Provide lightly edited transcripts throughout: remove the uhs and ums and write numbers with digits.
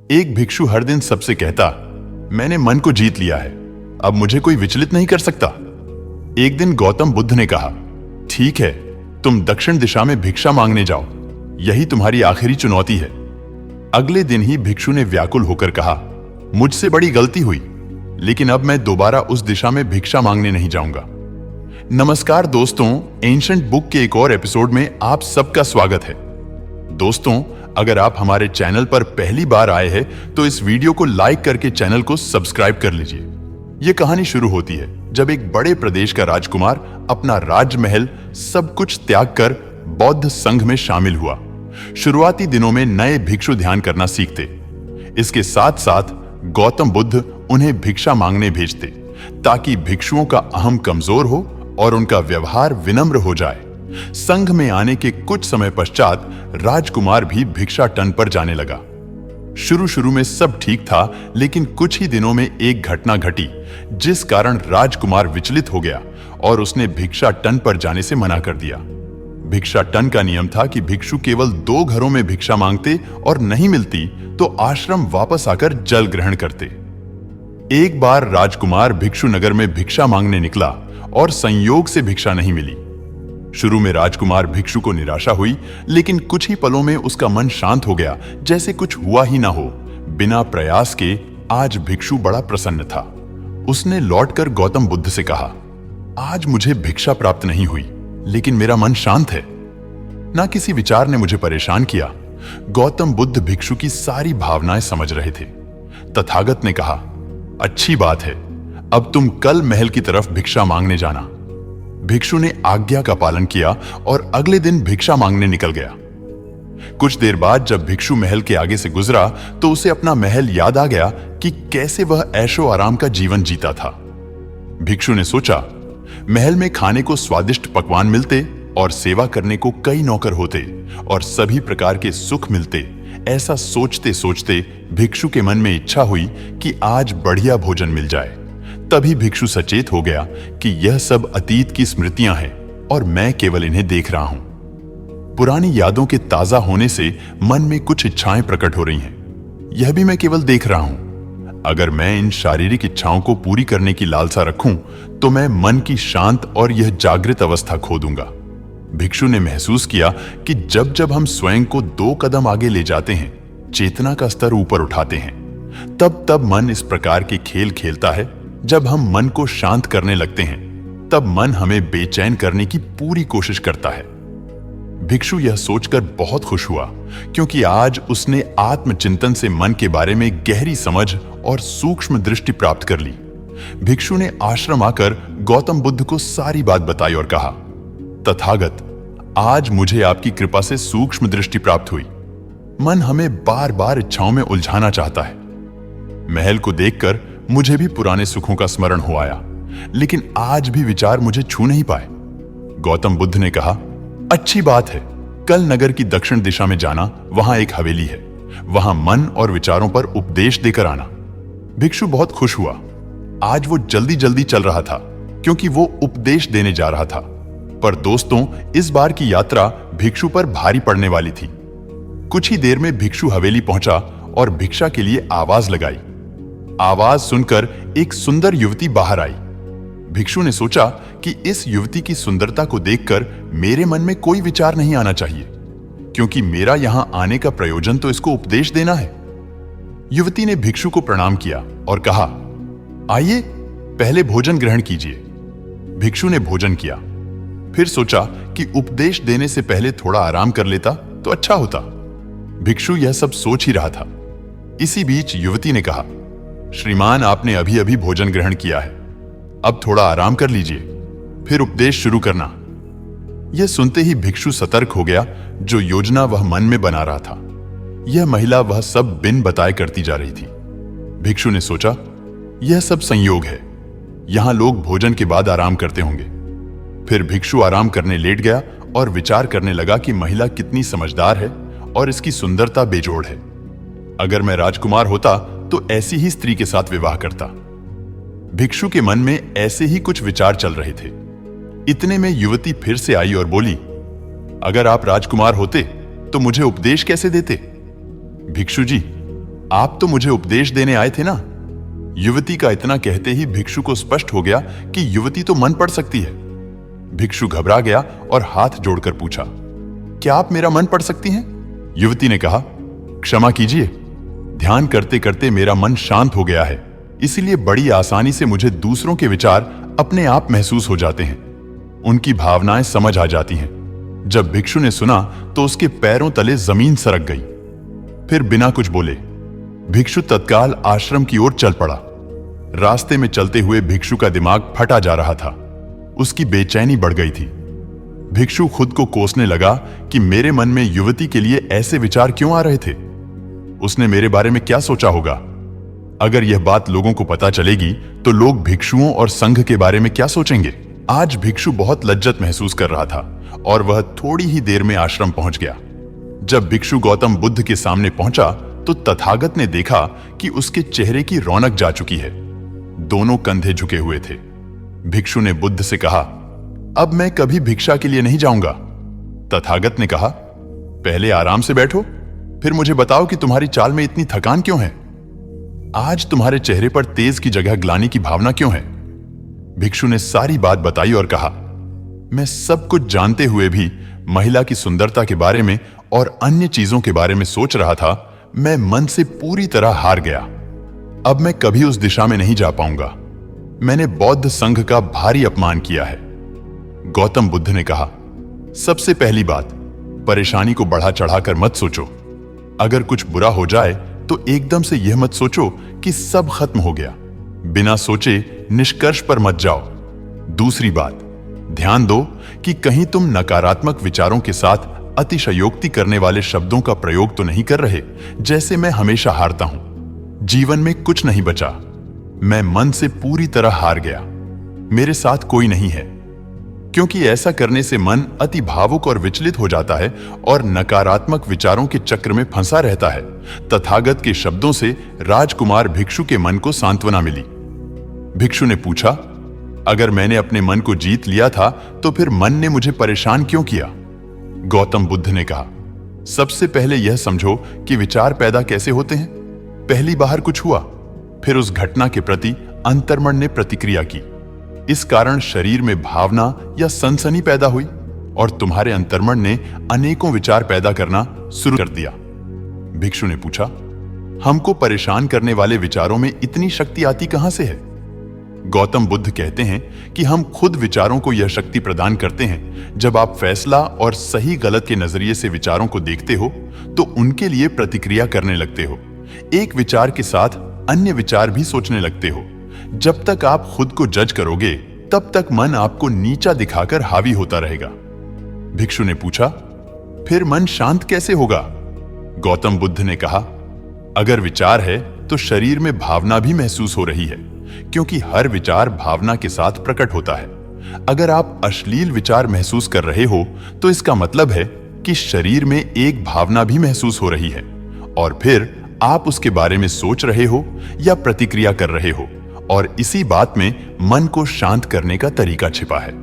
एक भिक्षु हर दिन सबसे कहता, मैंने मन को जीत लिया है, अब मुझे कोई विचलित नहीं कर सकता। एक दिन गौतम बुद्ध ने कहा, ठीक है, तुम दक्षिण दिशा में भिक्षा मांगने जाओ, यही तुम्हारी आखिरी चुनौती है। अगले दिन ही भिक्षु ने व्याकुल होकर कहा, मुझसे बड़ी गलती हुई, लेकिन अब मैं दोबारा उस दिशा में भिक्षा मांगने नहीं जाऊंगा। नमस्कार दोस्तों, एंशंट बुक के एक और एपिसोड में आप सबका स्वागत है। दोस्तों, अगर आप हमारे चैनल पर पहली बार आए हैं तो इस वीडियो को लाइक करके चैनल को सब्सक्राइब कर लीजिए। यह कहानी शुरू होती है जब एक बड़े प्रदेश का राजकुमार अपना राजमहल सब कुछ त्याग कर बौद्ध संघ में शामिल हुआ। शुरुआती दिनों में नए भिक्षु ध्यान करना सीखते, इसके साथ साथ गौतम बुद्ध उन्हें भिक्षा मांगने भेजते ताकि भिक्षुओं का अहम कमजोर हो और उनका व्यवहार विनम्र हो जाए। संघ में आने के कुछ समय पश्चात राजकुमार भी भिक्षा टन पर जाने लगा। शुरू में सब ठीक था, लेकिन कुछ ही दिनों में एक घटना घटी जिस कारण राजकुमार विचलित हो गया और उसने भिक्षा टन पर जाने से मना कर दिया। भिक्षा टन का नियम था कि भिक्षु केवल 2 घरों में भिक्षा मांगते और नहीं मिलती तो आश्रम वापस आकर जल ग्रहण करते। एक बार राजकुमार भिक्षु नगर में भिक्षा मांगने निकला और संयोग से भिक्षा नहीं मिली। शुरू में राजकुमार भिक्षु को निराशा हुई, लेकिन कुछ ही पलों में उसका मन शांत हो गया, जैसे कुछ हुआ ही ना हो। बिना प्रयास के आज भिक्षु बड़ा प्रसन्न था। उसने लौटकर गौतम बुद्ध से कहा, आज मुझे भिक्षा प्राप्त नहीं हुई, लेकिन मेरा मन शांत है। ना किसी विचार ने मुझे परेशान किया। गौतम बुद्ध भिक्षु की सारी भावनाएं समझ रहे थे। तथागत ने कहा, अच्छी बात है, अब तुम कल महल की तरफ भिक्षा मांगने जाना। भिक्षु ने आज्ञा का पालन किया और अगले दिन भिक्षा मांगने निकल गया। कुछ देर बाद जब भिक्षु महल के आगे से गुजरा तो उसे अपना महल याद आ गया कि कैसे वह ऐशो आराम का जीवन जीता था। भिक्षु ने सोचा, महल में खाने को स्वादिष्ट पकवान मिलते और सेवा करने को कई नौकर होते और सभी प्रकार के सुख मिलते। ऐसा सोचते सोचते भिक्षु के मन में इच्छा हुई कि आज बढ़िया भोजन मिल जाए। तभी भिक्षु सचेत हो गया कि यह सब अतीत की स्मृतियां हैं और मैं केवल इन्हें देख रहा हूं। पुरानी यादों के ताजा होने से मन में कुछ इच्छाएं प्रकट हो रही हैं। यह भी मैं केवल देख रहा हूं। अगर मैं इन शारीरिक इच्छाओं को पूरी करने की लालसा रखूं तो मैं मन की शांत और यह जागृत अवस्था खो दूंगा। भिक्षु ने महसूस किया कि जब जब हम स्वयं को 2 कदम आगे ले जाते हैं, चेतना का स्तर ऊपर उठाते हैं, तब तब मन इस प्रकार के खेल खेलता है। जब हम मन को शांत करने लगते हैं, तब मन हमें बेचैन करने की पूरी कोशिश करता है। भिक्षु यह सोचकर बहुत खुश हुआ, क्योंकि आज उसने आत्मचिंतन से मन के बारे में गहरी समझ और सूक्ष्म दृष्टि प्राप्त कर ली। भिक्षु ने आश्रम आकर गौतम बुद्ध को सारी बात बताई और कहा, तथागत, आज मुझे आपकी कृपा से सूक्ष्म दृष्टि प्राप्त हुई। मन हमें बार बार इच्छाओं में उलझाना चाहता है। महल को देखकर मुझे भी पुराने सुखों का स्मरण हो आया, लेकिन आज भी विचार मुझे छू नहीं पाए। गौतम बुद्ध ने कहा, अच्छी बात है, कल नगर की दक्षिण दिशा में जाना, वहां एक हवेली है, वहां मन और विचारों पर उपदेश देकर आना। भिक्षु बहुत खुश हुआ। आज वो जल्दी जल्दी चल रहा था, क्योंकि वो उपदेश देने जा रहा था। पर दोस्तों, इस बार की यात्रा भिक्षु पर भारी पड़ने वाली थी। कुछ ही देर में भिक्षु हवेली पहुंचा और भिक्षा के लिए आवाज लगाई। आवाज सुनकर एक सुंदर युवती बाहर आई। भिक्षु ने सोचा कि इस युवती की सुंदरता को देखकर मेरे मन में कोई विचार नहीं आना चाहिए, क्योंकि मेरा यहां आने का प्रयोजन तो इसको उपदेश देना है। युवती ने भिक्षु को प्रणाम किया और कहा, आइए, पहले भोजन ग्रहण कीजिए। भिक्षु ने भोजन किया, फिर सोचा कि उपदेश देने से पहले थोड़ा आराम कर लेता तो अच्छा होता। भिक्षु यह सब सोच ही रहा था। इसी बीच युवती ने कहा, श्रीमान, आपने अभी अभी भोजन ग्रहण किया है, अब थोड़ा आराम कर लीजिए, फिर उपदेश शुरू करना। यह सुनते ही भिक्षु सतर्क हो गया। जो योजना वह मन में बना रहा था, यह महिला वह सब बिन बताए करती जा रही थी। भिक्षु ने सोचा, यह सब संयोग है, यहां लोग भोजन के बाद आराम करते होंगे। फिर भिक्षु आराम करने लेट गया और विचार करने लगा कि महिला कितनी समझदार है और इसकी सुंदरता बेजोड़ है। अगर मैं राजकुमार होता तो ऐसी ही स्त्री के साथ विवाह करता। भिक्षु के मन में ऐसे ही कुछ विचार चल रहे थे। इतने में युवती फिर से आई और बोली, अगर आप राजकुमार होते तो मुझे उपदेश कैसे देते? भिक्षु जी, आप तो मुझे उपदेश देने आए थे ना। युवती का इतना कहते ही भिक्षु को स्पष्ट हो गया कि युवती तो मन पढ़ सकती है। भिक्षु घबरा गया और हाथ जोड़कर पूछा, क्या आप मेरा मन पढ़ सकती हैं? युवती ने कहा, क्षमा कीजिए, ध्यान करते करते मेरा मन शांत हो गया है, इसीलिए बड़ी आसानी से मुझे दूसरों के विचार अपने आप महसूस हो जाते हैं, उनकी भावनाएं समझ आ जाती हैं। जब भिक्षु ने सुना तो उसके पैरों तले जमीन सरक गई। फिर बिना कुछ बोले भिक्षु तत्काल आश्रम की ओर चल पड़ा। रास्ते में चलते हुए भिक्षु का दिमाग फटा जा रहा था। उसकी बेचैनी बढ़ गई थी। भिक्षु खुद को कोसने लगा कि मेरे मन में युवती के लिए ऐसे विचार क्यों आ रहे थे। उसने मेरे बारे में क्या सोचा होगा? अगर यह बात लोगों को पता चलेगी तो लोग भिक्षुओं और संघ के बारे में क्या सोचेंगे? आज भिक्षु बहुत लज्जत महसूस कर रहा था और वह थोड़ी ही देर में आश्रम पहुंच गया। जब भिक्षु गौतम बुद्ध के सामने पहुंचा तो तथागत ने देखा कि उसके चेहरे की रौनक जा चुकी है। दोनों कंधे झुके हुए थे। भिक्षु ने बुद्ध से कहा, अब मैं कभी भिक्षा के लिए नहीं जाऊंगा। तथागत ने कहा, पहले आराम से बैठो, फिर मुझे बताओ कि तुम्हारी चाल में इतनी थकान क्यों है? आज तुम्हारे चेहरे पर तेज की जगह ग्लानि की भावना क्यों है? भिक्षु ने सारी बात बताई और कहा, मैं सब कुछ जानते हुए भी महिला की सुंदरता के बारे में और अन्य चीजों के बारे में सोच रहा था। मैं मन से पूरी तरह हार गया। अब मैं कभी उस दिशा में नहीं जा पाऊंगा। मैंने बौद्ध संघ का भारी अपमान किया है। गौतम बुद्ध ने कहा, सबसे पहली बात, परेशानी को बढ़ा चढ़ाकर मत सोचो। अगर कुछ बुरा हो जाए तो एकदम से यह मत सोचो कि सब खत्म हो गया। बिना सोचे निष्कर्ष पर मत जाओ। दूसरी बात, ध्यान दो कि कहीं तुम नकारात्मक विचारों के साथ अतिशयोक्ति करने वाले शब्दों का प्रयोग तो नहीं कर रहे, जैसे मैं हमेशा हारता हूं। जीवन में कुछ नहीं बचा। मैं मन से पूरी तरह हार गया। मेरे साथ कोई नहीं है, क्योंकि ऐसा करने से मन अति भावुक और विचलित हो जाता है और नकारात्मक विचारों के चक्र में फंसा रहता है। तथागत के शब्दों से राजकुमार भिक्षु के मन को सांत्वना मिली। भिक्षु ने पूछा, अगर मैंने अपने मन को जीत लिया था तो फिर मन ने मुझे परेशान क्यों किया? गौतम बुद्ध ने कहा, सबसे पहले यह समझो कि विचार पैदा कैसे होते हैं। पहली बार कुछ हुआ, फिर उस घटना के प्रति अंतर्मन ने प्रतिक्रिया की। इस कारण शरीर में भावना या सनसनी पैदा हुई और तुम्हारे अंतर्मन ने अनेकों विचार पैदा करना शुरू कर दिया। भिक्षु ने पूछा, हमको परेशान करने वाले विचारों में इतनी शक्ति आती कहां से है? गौतम बुद्ध कहते हैं कि हम खुद विचारों को यह शक्ति प्रदान करते हैं। जब आप फैसला और सही गलत के नजरिए से विचारों को देखते हो तो उनके लिए प्रतिक्रिया करने लगते हो। एक विचार के साथ अन्य विचार भी सोचने लगते हो। जब तक आप खुद को जज करोगे तब तक मन आपको नीचा दिखाकर हावी होता रहेगा। भिक्षु ने पूछा, फिर मन शांत कैसे होगा? गौतम बुद्ध ने कहा, अगर विचार है तो शरीर में भावना भी महसूस हो रही है, क्योंकि हर विचार भावना के साथ प्रकट होता है। अगर आप अश्लील विचार महसूस कर रहे हो तो इसका मतलब है कि शरीर में एक भावना भी महसूस हो रही है और फिर आप उसके बारे में सोच रहे हो या प्रतिक्रिया कर रहे हो, और इसी बात में मन को शांत करने का तरीका छिपा है।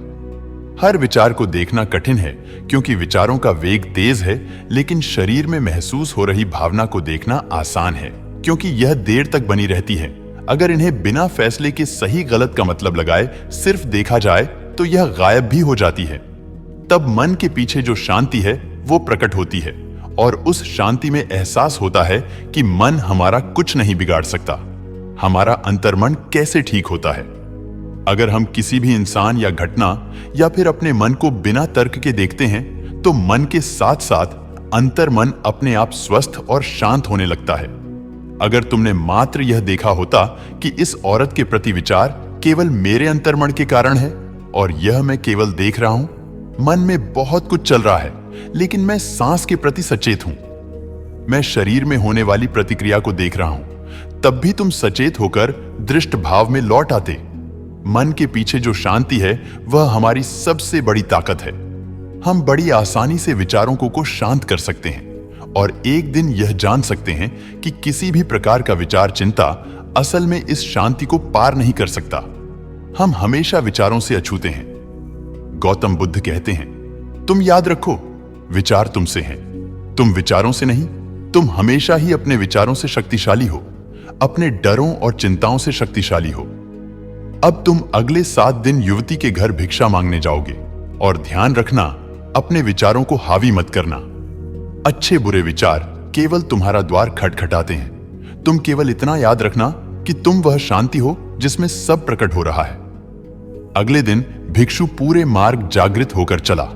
हर विचार को देखना कठिन है क्योंकि विचारों का वेग तेज है, लेकिन शरीर में महसूस हो रही भावना को देखना आसान है क्योंकि यह देर तक बनी रहती है। अगर इन्हें बिना फैसले के सही गलत का मतलब लगाए सिर्फ देखा जाए तो यह गायब भी हो जाती है। तब मन के पीछे जो शांति है वो प्रकट होती है और उस शांति में एहसास होता है कि मन हमारा कुछ नहीं बिगाड़ सकता। हमारा अंतर्मन कैसे ठीक होता है। अगर हम किसी भी इंसान या घटना या फिर अपने मन को बिना तर्क के देखते हैं तो मन के साथ साथ अंतर्मन अपने आप स्वस्थ और शांत होने लगता है। अगर तुमने मात्र यह देखा होता कि इस औरत के प्रति विचार केवल मेरे अंतर्मन के कारण है और यह मैं केवल देख रहा हूं, मन में बहुत कुछ चल रहा है लेकिन मैं सांस के प्रति सचेत हूं, मैं शरीर में होने वाली प्रतिक्रिया को देख रहा हूं, तब भी तुम सचेत होकर दृष्ट भाव में लौट आते। मन के पीछे जो शांति है वह हमारी सबसे बड़ी ताकत है। हम बड़ी आसानी से विचारों को शांत कर सकते हैं और एक दिन यह जान सकते हैं कि किसी भी प्रकार का विचार चिंता असल में इस शांति को पार नहीं कर सकता। हम हमेशा विचारों से अछूते हैं। गौतम बुद्ध कहते हैं, तुम याद रखो, विचार तुमसे हैं, तुम विचारों से नहीं। तुम हमेशा ही अपने विचारों से शक्तिशाली हो, अपने डरों और चिंताओं से शक्तिशाली हो। अब तुम अगले 7 दिन युवती के घर भिक्षा मांगने जाओगे और ध्यान रखना, अपने विचारों को हावी मत करना। अच्छे बुरे विचार केवल तुम्हारा द्वार खटखटाते हैं। तुम केवल इतना याद रखना कि तुम वह शांति हो जिसमें सब प्रकट हो रहा है। अगले दिन भिक्षु पूरे मार्ग जागृत होकर चला।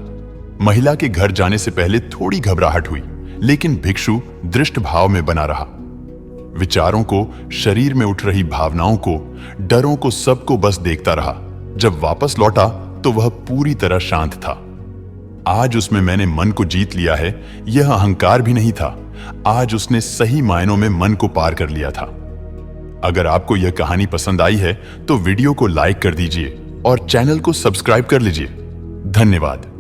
महिला के घर जाने से पहले थोड़ी घबराहट हुई, लेकिन भिक्षु दृष्ट भाव में बना रहा। विचारों को, शरीर में उठ रही भावनाओं को, डरों को, सबको बस देखता रहा। जब वापस लौटा तो वह पूरी तरह शांत था। आज उसमें मैंने मन को जीत लिया है, यह अहंकार भी नहीं था। आज उसने सही मायनों में मन को पार कर लिया था। अगर आपको यह कहानी पसंद आई है तो वीडियो को लाइक कर दीजिए और चैनल को सब्सक्राइब कर लीजिए। धन्यवाद।